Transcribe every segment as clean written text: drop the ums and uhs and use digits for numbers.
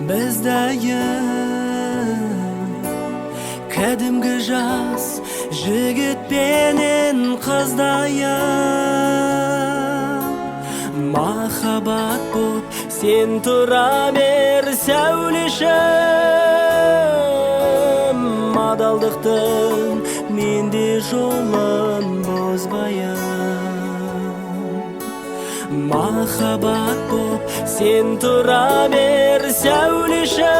Bizdayım kadimgi jas jigit benen qizdayım. Mahabat bo'p sen tura ber savlishim. Adaldiqdan mende yo'lin bozbayim. Mahabat bo'p sen tura ber savlishim.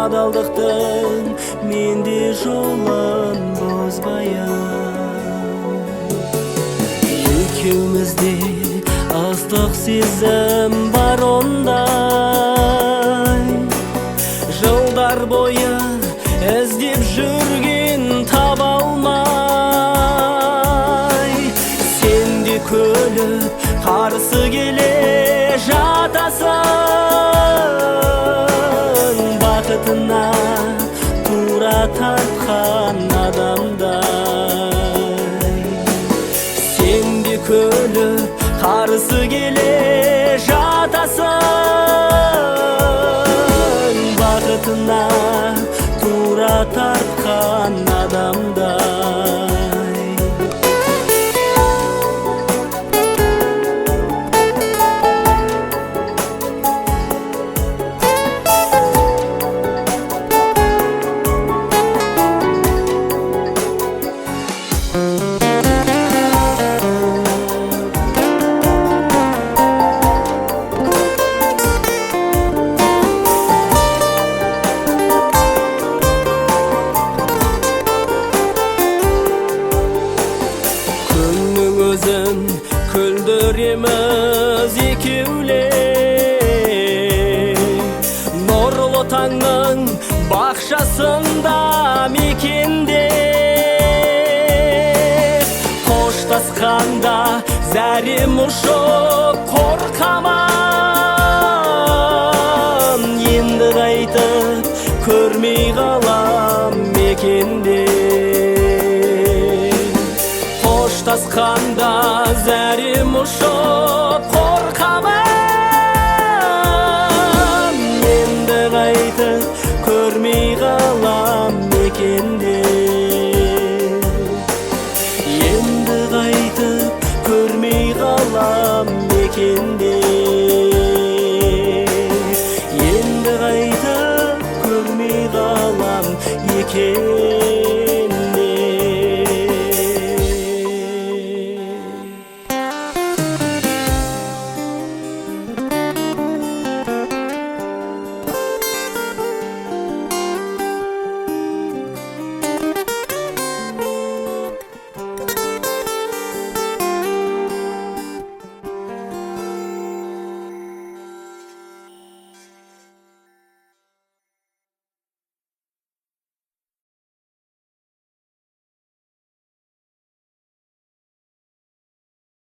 Adaldiqdan mende yo'lin bozbayim. Ikimizde астық сезім бар ондай. Жылдар бойы іздеп жүрген таба алмай. Сен де күліп қарсы келе жатасың. Бақытына тура тартқан адамдай. Сен де күліп қарсы келе жатасың. Бақытына тура тартқан адамдай. Күлдіреміз екеуле, нұрлы таңның бақшасында мекенде. Қоштасқанда зәрем ұшып қорқаман. Енді қайтып көрмей қалам мекенде. Қоштасқанда зәрем ұшып қорқаман. Енді қайтып көрмей қалам мекенде.